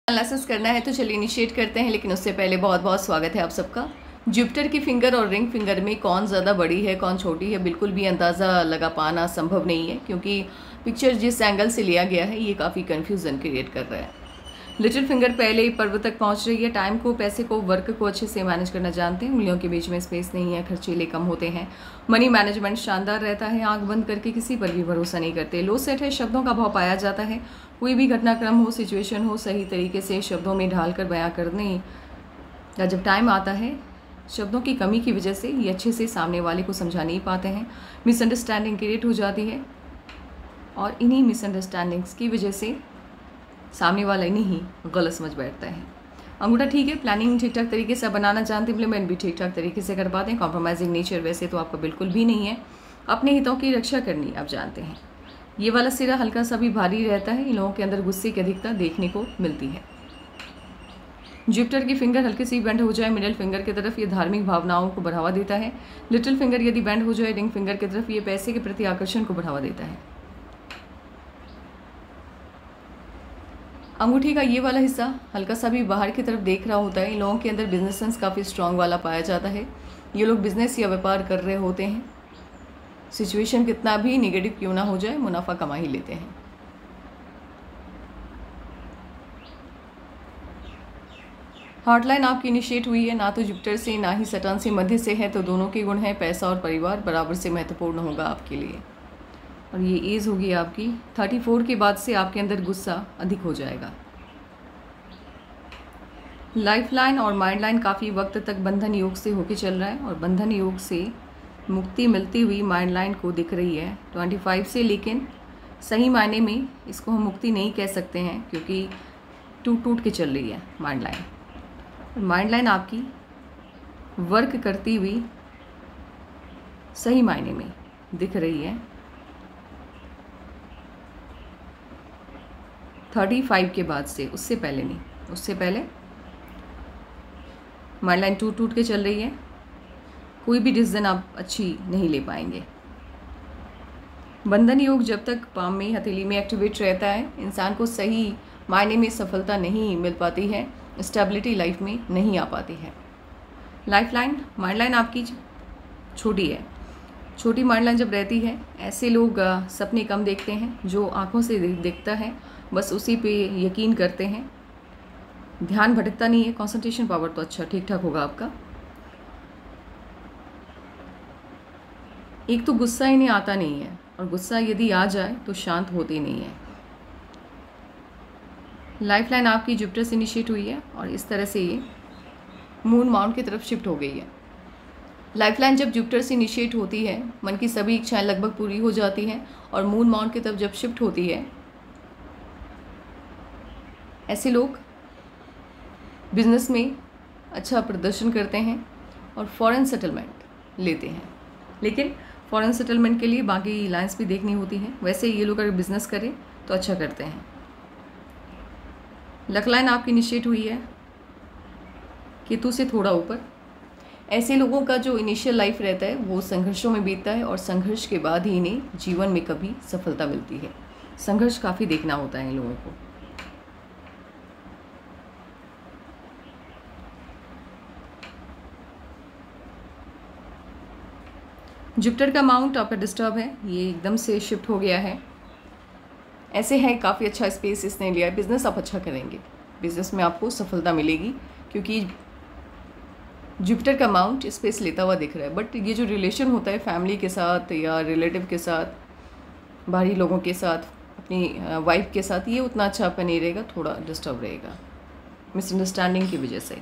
Analysis करना है तो चलिए इनिशिएट करते हैं, लेकिन उससे पहले बहुत बहुत स्वागत है आप सबका। जुपिटर की फिंगर और रिंग फिंगर में कौन ज़्यादा बड़ी है कौन छोटी है बिल्कुल भी अंदाज़ा लगा पाना संभव नहीं है, क्योंकि पिक्चर जिस एंगल से लिया गया है ये काफ़ी कन्फ्यूज़न क्रिएट कर रहा है। लिटिल फिंगर पहले ही पर्व तक पहुंच रही है। टाइम को, पैसे को, वर्क को अच्छे से मैनेज करना जानते हैं। उंगलियों के बीच में स्पेस नहीं है, खर्चीले कम होते हैं। मनी मैनेजमेंट शानदार रहता है। आंख बंद करके किसी पर भी भरोसा नहीं करते। लो सेट है, शब्दों का भाव पाया जाता है। कोई भी घटनाक्रम हो, सिचुएशन हो, सही तरीके से शब्दों में ढाल कर बयां करने का जब टाइम आता है, शब्दों की कमी की वजह से ये अच्छे से सामने वाले को समझा नहीं पाते हैं। मिसअंडरस्टैंडिंग क्रिएट हो जाती है और इन्हीं मिसअंडरस्टैंडिंग्स की वजह से सामने वाला नहीं गलत समझ बैठता है। अंगूठा ठीक है, प्लानिंग ठीक ठाक तरीके से बनाना जानते, इम्प्लीमेंट भी ठीक ठाक तरीके से कर पाते हैं। कॉम्प्रोमाइजिंग नेचर वैसे तो आपका बिल्कुल भी नहीं है। अपने हितों की रक्षा करनी आप जानते हैं। ये वाला सिरा हल्का सा भी भारी रहता है। इन लोगों के अंदर गुस्से की अधिकता देखने को मिलती है। जुपिटर की फिंगर हल्की सी बेंड हो जाए मिडिल फिंगर की तरफ, ये धार्मिक भावनाओं को बढ़ावा देता है। लिटिल फिंगर यदि बेंड हो जाए रिंग फिंगर की तरफ, ये पैसे के प्रति आकर्षण को बढ़ावा देता है। अंगूठी का ये वाला हिस्सा हल्का सा भी बाहर की तरफ देख रहा होता है। इन लोगों के अंदर बिजनेस सेंस काफ़ी स्ट्रांग वाला पाया जाता है। ये लोग बिजनेस या व्यापार कर रहे होते हैं। सिचुएशन कितना भी नेगेटिव क्यों ना हो जाए, मुनाफा कमा ही लेते हैं। हॉटलाइन आपकी इनिशिएट हुई है, ना तो जुपिटर से ना ही सटर्न से, मध्य से है, तो दोनों के गुण हैं। पैसा और परिवार बराबर से महत्वपूर्ण होगा आपके लिए। और ये एज होगी आपकी 34 के बाद से आपके अंदर गुस्सा अधिक हो जाएगा। लाइफ लाइन और माइंड लाइन काफ़ी वक्त तक बंधन योग से होके चल रहा है और बंधन योग से मुक्ति मिलती हुई माइंड लाइन को दिख रही है 25 से। लेकिन सही मायने में इसको हम मुक्ति नहीं कह सकते हैं, क्योंकि टूट के चल रही है माइंड लाइन। माइंड लाइन आपकी वर्क करती हुई सही मायने में दिख रही है 35 के बाद से। उससे पहले नहीं, उससे पहले माइंड लाइन टूट के चल रही है। कोई भी डिसीजन आप अच्छी नहीं ले पाएंगे। बंधन योग जब तक पाम में, हथेली में एक्टिवेट रहता है, इंसान को सही मायने में सफलता नहीं मिल पाती है, स्टेबिलिटी लाइफ में नहीं आ पाती है। लाइफ लाइन, माइंड लाइन आपकी छोटी है। छोटी माइंड लाइन जब रहती है, ऐसे लोग सपने कम देखते हैं। जो आंखों से दिखता है बस उसी पे यकीन करते हैं। ध्यान भटकता नहीं है। कंसंट्रेशन पावर तो अच्छा ठीक ठाक होगा आपका। एक तो गुस्सा इन्हें आता नहीं है, और गुस्सा यदि आ जाए तो शांत होते नहीं है। लाइफ लाइन आपकी जुपिटर से इनिशिएट हुई है और इस तरह से ये मून माउंट की तरफ शिफ्ट हो गई है। लाइफ लाइन जब जुपिटर से इनिशिएट होती है, मन की सभी इच्छाएं लगभग पूरी हो जाती हैं, और मून माउंट की तरफ जब शिफ्ट होती है, ऐसे लोग बिजनेस में अच्छा प्रदर्शन करते हैं और फॉरेन सेटलमेंट लेते हैं। लेकिन फॉरेन सेटलमेंट के लिए बाकी लाइंस भी देखनी होती हैं। वैसे ये लोग अगर बिजनेस करें तो अच्छा करते हैं। लक लाइन आपकी इनिशिएट हुई है केतु से थोड़ा ऊपर। ऐसे लोगों का जो इनिशियल लाइफ रहता है वो संघर्षों में बीतता है, और संघर्ष के बाद ही इन्हें जीवन में कभी सफलता मिलती है। संघर्ष काफ़ी देखना होता है इन लोगों को। जुपिटर का माउंट आपका डिस्टर्ब है, ये एकदम से शिफ्ट हो गया है। ऐसे है काफ़ी अच्छा स्पेस इसने लिया है। बिज़नेस आप अच्छा करेंगे, बिज़नेस में आपको सफलता मिलेगी, क्योंकि जुपिटर का माउंट स्पेस लेता हुआ दिख रहा है। बट ये जो रिलेशन होता है फैमिली के साथ या रिलेटिव के साथ, बाहरी लोगों के साथ, अपनी वाइफ के साथ, ये उतना अच्छा आपका नहीं रहेगा, थोड़ा डिस्टर्ब रहेगा मिसअंडरस्टैंडिंग की वजह से।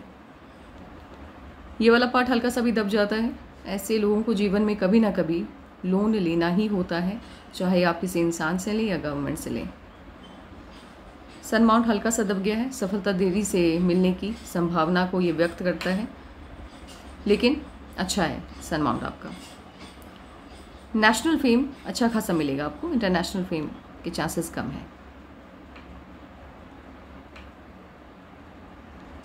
ये वाला पार्ट हल्का सा भी दब जाता है। ऐसे लोगों को जीवन में कभी ना कभी लोन लेना ही होता है, चाहे आप किसी इंसान से लें या गवर्नमेंट से लें। सन माउंट हल्का सा दब गया है। सफलता देरी से मिलने की संभावना को ये व्यक्त करता है, लेकिन अच्छा है सन माउंट आपका। नेशनल फेम अच्छा खासा मिलेगा आपको, इंटरनेशनल फेम के चांसेस कम है।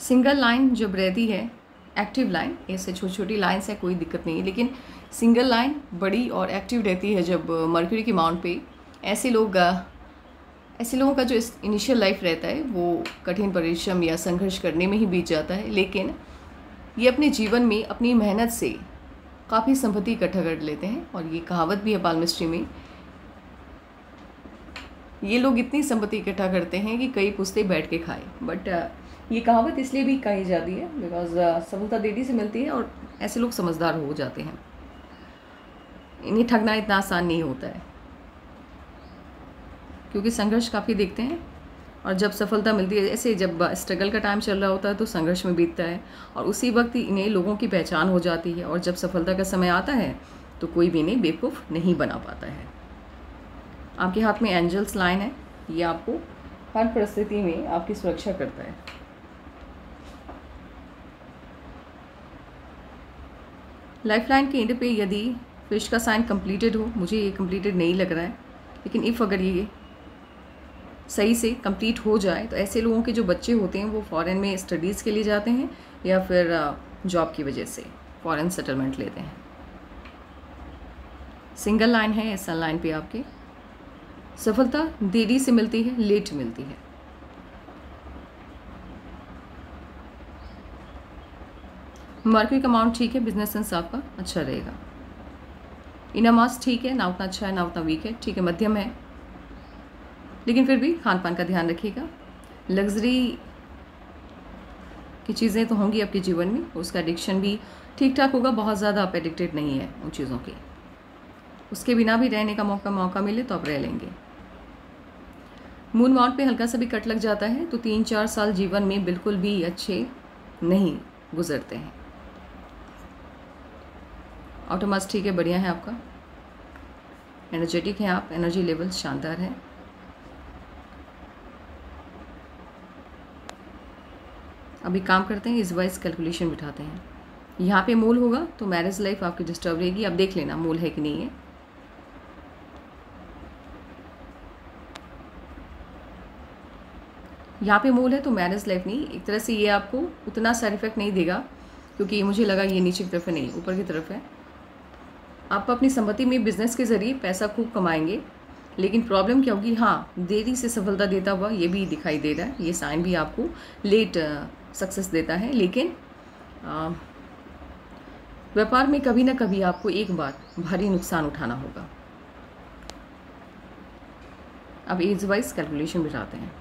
सिंगल लाइन जब रहती है, एक्टिव लाइन, ऐसे छोटी छोटी लाइन्स है, कोई दिक्कत नहीं है, लेकिन सिंगल लाइन बड़ी और एक्टिव रहती है जब मर्क्यूरी के माउंट पे। ऐसे लोग ऐसे लोगों का जो इनिशियल लाइफ रहता है वो कठिन परिश्रम या संघर्ष करने में ही बीत जाता है, लेकिन ये अपने जीवन में अपनी मेहनत से काफ़ी संपत्ति इकट्ठा कर लेते हैं। और ये कहावत भी है पाल्मिस्ट्री में, ये लोग इतनी संपत्ति इकट्ठा करते हैं कि कई पुश्ते बैठ के खाए। बट ये कहावत इसलिए भी कही जाती है बिकॉज सफलता देरी से मिलती है और ऐसे लोग समझदार हो जाते हैं। इन्हें ठगना इतना आसान नहीं होता है, क्योंकि संघर्ष काफ़ी देखते हैं। और जब सफलता मिलती है, ऐसे जब स्ट्रगल का टाइम चल रहा होता है तो संघर्ष में बीतता है, और उसी वक्त इन्हें लोगों की पहचान हो जाती है। और जब सफलता का समय आता है तो कोई भी इन्हें बेवकूफ़ नहीं बना पाता है। आपके हाथ में एंजल्स लाइन है, ये आपको हर परिस्थिति में आपकी सुरक्षा करता है। लाइफ लाइन के एंड पे यदि फिश का साइन कंप्लीटेड हो, मुझे ये कंप्लीटेड नहीं लग रहा है, लेकिन इफ़ अगर ये सही से कंप्लीट हो जाए तो ऐसे लोगों के जो बच्चे होते हैं वो फॉरेन में स्टडीज़ के लिए जाते हैं या फिर जॉब की वजह से फॉरेन सेटलमेंट लेते हैं। सिंगल लाइन है ऐसा लाइन पे आपके, सफलता देरी से मिलती है, लेट मिलती है। मार्केट अमाउंट ठीक है, बिजनेस सेंस आपका अच्छा रहेगा। इनामास ठीक है, ना उतना अच्छा है ना उतना वीक है, ठीक है मध्यम है, लेकिन फिर भी खान पान का ध्यान रखिएगा। लग्जरी की चीज़ें तो होंगी आपके जीवन में, उसका एडिक्शन भी ठीक ठाक होगा, बहुत ज़्यादा आप एडिक्टेड नहीं है उन चीज़ों के। उसके बिना भी रहने का मौका मिले तो आप रह लेंगे। मून माउंट पे हल्का सा भी कट लग जाता है तो 3-4 साल जीवन में बिल्कुल भी अच्छे नहीं गुजरते हैं। ऑटोमास ठीक है, बढ़िया है आपका, एनर्जेटिक है आप, एनर्जी लेवल शानदार है। अभी काम करते हैं, इस वाइज कैलकुलेशन बिठाते हैं। यहाँ पे मूल होगा तो मैरिज लाइफ आपकी डिस्टर्ब रहेगी, आप देख लेना मूल है कि नहीं है। यहाँ पे मूल है तो मैरिज लाइफ नहीं, एक तरह से ये आपको उतना साइड इफेक्ट नहीं देगा, क्योंकि मुझे लगा ये नीचे की तरफ है, नहीं ऊपर की तरफ है। आप अपनी संपत्ति में बिजनेस के ज़रिए पैसा खूब कमाएंगे, लेकिन प्रॉब्लम क्या होगी, हाँ देरी से सफलता देता हुआ ये भी दिखाई दे रहा है, ये साइन भी आपको लेट सक्सेस देता है। लेकिन व्यापार में कभी ना कभी आपको एक बार भारी नुकसान उठाना होगा। अब एज वाइज कैलकुलेशन बिठाते हैं।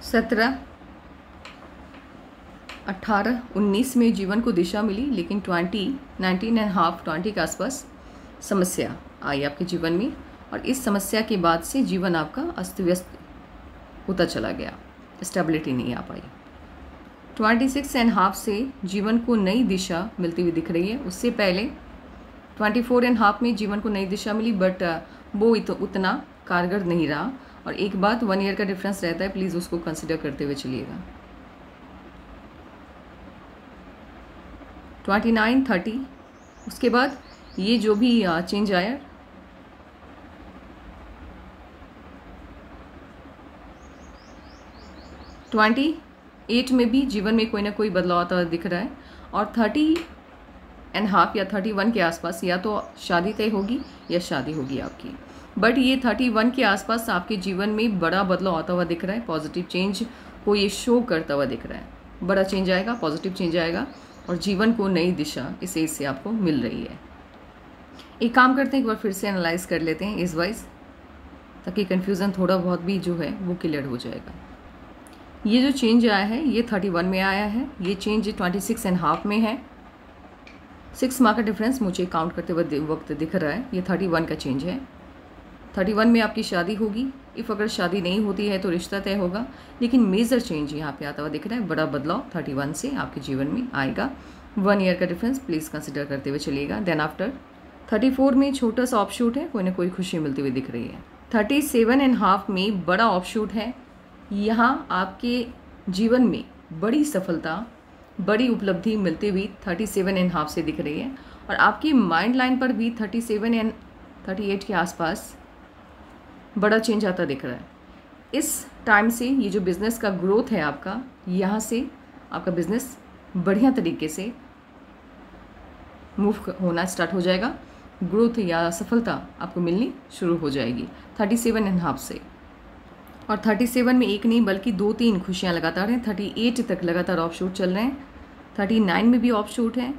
सत्रह, 18, 19 में जीवन को दिशा मिली, लेकिन 20, 19.5, 20 के आसपास समस्या आई आपके जीवन में, और इस समस्या के बाद से जीवन आपका अस्त व्यस्त होता चला गया, स्टेबिलिटी नहीं आ पाई। 26.5 से जीवन को नई दिशा मिलती हुई दिख रही है। उससे पहले 24.5 में जीवन को नई दिशा मिली, बट वो उतना कारगर नहीं रहा। और एक बात, 1 ईयर का डिफरेंस रहता है, प्लीज़ उसको कंसिडर करते हुए चलिएगा। 29, 30, उसके बाद ये जो भी चेंज आया, ट्वेंटी 8 में भी जीवन में कोई ना कोई बदलाव आता हुआ दिख रहा है। और 30.5 या 31 के आसपास या तो शादी तय होगी या शादी होगी आपकी। बट ये 31 के आसपास आपके जीवन में बड़ा बदलाव आता हुआ दिख रहा है, पॉजिटिव चेंज को ये शो करता हुआ दिख रहा है। बड़ा चेंज आएगा, पॉजिटिव चेंज आएगा, और जीवन को नई दिशा इस एज से आपको मिल रही है। एक काम करते हैं, एक बार फिर से एनालाइज कर लेते हैं एज वाइज, ताकि कन्फ्यूज़न थोड़ा बहुत भी जो है वो क्लियर हो जाएगा। ये जो चेंज आया है ये 31 में आया है, ये चेंज 26.5 में है। 6 मार्क का डिफरेंस मुझे काउंट करते हुए वक्त दिख रहा है, ये 31 का चेंज है। 31 में आपकी शादी होगी, इफ़ अगर शादी नहीं होती है तो रिश्ता तय होगा, लेकिन मेजर चेंज यहाँ पे आता हुआ दिख रहा है, बड़ा बदलाव 31 से आपके जीवन में आएगा। 1 ईयर का डिफरेंस प्लीज़ कंसिडर करते हुए चलिएगा। देन आफ्टर 34 में छोटा सा ऑफशूट है, कोई ना कोई खुशी मिलती हुई दिख रही है। 37.5 में बड़ा ऑफशूट है, यहाँ आपके जीवन में बड़ी सफलता, बड़ी उपलब्धि मिलती हुई 37.5 से दिख रही है। और आपकी माइंड लाइन पर भी 37 एंड 38 के आसपास बड़ा चेंज आता दिख रहा है। इस टाइम से ये जो बिज़नेस का ग्रोथ है आपका, यहाँ से आपका बिज़नेस बढ़िया तरीके से मूव होना स्टार्ट हो जाएगा, ग्रोथ या सफलता आपको मिलनी शुरू हो जाएगी 37.5 से। और 37 में एक नहीं बल्कि 2-3 खुशियाँ लगातार हैं। 38 तक लगातार ऑफ शूट चल रहे हैं, 39 में भी ऑफ शूट है,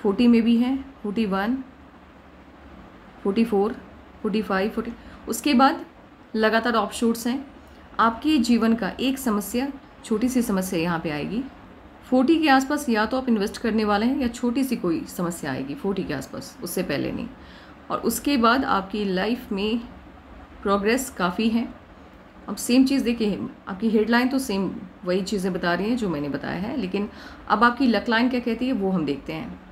40 में भी है, 41, 44, 45, 40। उसके बाद लगातार ऑफ शूट्स हैं। आपके जीवन का एक समस्या, छोटी सी समस्या यहाँ पे आएगी 40 के आसपास, या तो आप इन्वेस्ट करने वाले हैं या छोटी सी कोई समस्या आएगी 40 के आसपास, उससे पहले नहीं। और उसके बाद आपकी लाइफ में प्रोग्रेस काफ़ी है। अब सेम चीज़ देखिए, आपकी हेडलाइन तो सेम वही चीज़ें बता रही हैं जो मैंने बताया है, लेकिन अब आपकी लक लाइन क्या कहती है वो हम देखते हैं।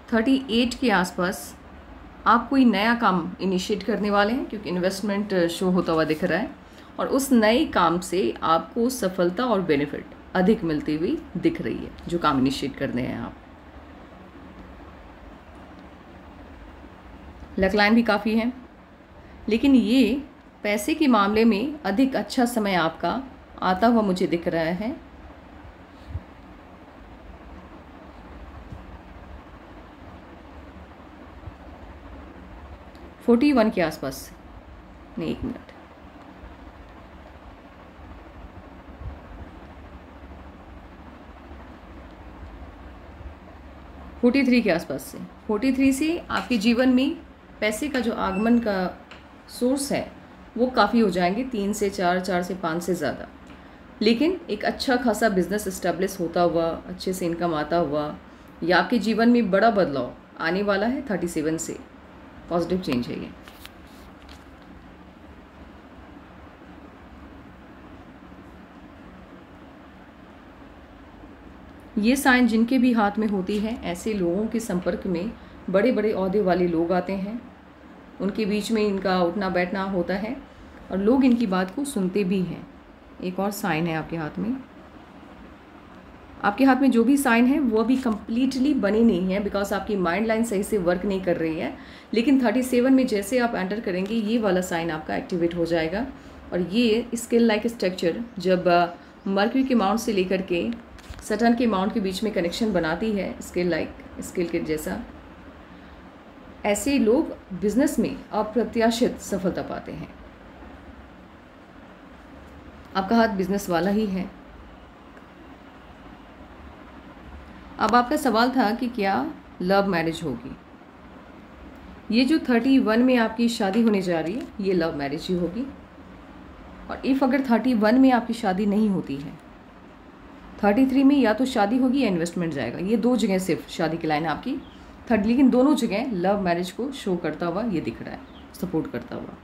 थर्टी 38 के आसपास आप कोई नया काम इनिशिएट करने वाले हैं, क्योंकि इन्वेस्टमेंट शो होता हुआ दिख रहा है, और उस नए काम से आपको सफलता और बेनिफिट अधिक मिलती हुई दिख रही है, जो काम इनिशिएट करने हैं आप। लक लाइन भी काफ़ी है, लेकिन ये पैसे के मामले में अधिक अच्छा समय आपका आता हुआ मुझे दिख रहा है। फोर्टी 41 के आसपास, नहीं एक मिनट, फोर्टी 43 के आसपास से, 43 से आपके जीवन में पैसे का जो आगमन का सोर्स है वो काफ़ी हो जाएंगे, 3 से 4, 4 से 5 से ज़्यादा। लेकिन एक अच्छा खासा बिजनेस इस्टेब्लिश होता हुआ, अच्छे से इनकम आता हुआ, या आपके जीवन में बड़ा बदलाव आने वाला है 37 से। पॉजिटिव चेंज है ये साइन जिनके भी हाथ में होती है, ऐसे लोगों के संपर्क में बड़े बड़े ओहदे वाले लोग आते हैं, उनके बीच में इनका उठना बैठना होता है और लोग इनकी बात को सुनते भी हैं। एक और साइन है आपके हाथ में। आपके हाथ में जो भी साइन है वो अभी कंप्लीटली बनी नहीं है, बिकॉज आपकी माइंड लाइन सही से वर्क नहीं कर रही है। लेकिन 37 में जैसे आप एंटर करेंगे, ये वाला साइन आपका एक्टिवेट हो जाएगा। और ये स्केल लाइक स्ट्रक्चर जब मर्क्यूरी के माउंट से लेकर के सटर्न के माउंट के बीच में कनेक्शन बनाती है, स्केल के जैसा, ऐसे लोग बिजनेस में अप्रत्याशित सफलता पाते हैं। आपका हाथ बिजनेस वाला ही है। अब आपका सवाल था कि क्या लव मैरिज होगी। ये जो 31 में आपकी शादी होने जा रही है, ये लव मैरिज ही होगी। और इफ़ अगर 31 में आपकी शादी नहीं होती है, 33 में या तो शादी होगी या इन्वेस्टमेंट जाएगा। ये 2 जगह सिर्फ शादी की लाइन है आपकी, लेकिन दोनों जगह लव मैरिज को शो करता हुआ ये दिख रहा है, सपोर्ट करता हुआ।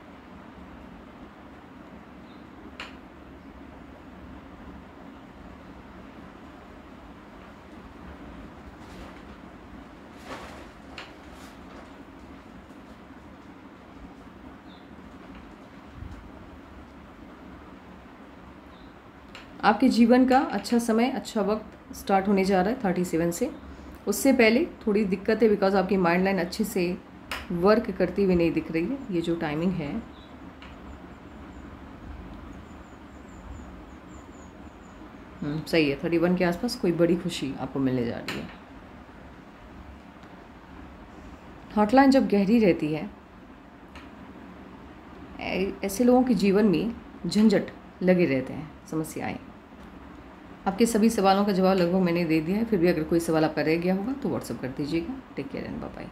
आपके जीवन का अच्छा समय, अच्छा वक्त स्टार्ट होने जा रहा है 37 से। उससे पहले थोड़ी दिक्कत है, बिकॉज आपकी माइंड लाइन अच्छे से वर्क करती हुई नहीं दिख रही है। ये जो टाइमिंग है, सही है, 31 के आसपास कोई बड़ी खुशी आपको मिलने जा रही है। हॉटलाइन जब गहरी रहती है, ऐसे लोगों के जीवन में झंझट लगे रहते हैं, समस्याएं। आपके सभी सवालों का जवाब लगभग मैंने दे दिया है। फिर भी अगर कोई सवाल आपका रह गया होगा तो व्हाट्सअप कर दीजिएगा। Take care and bye bye.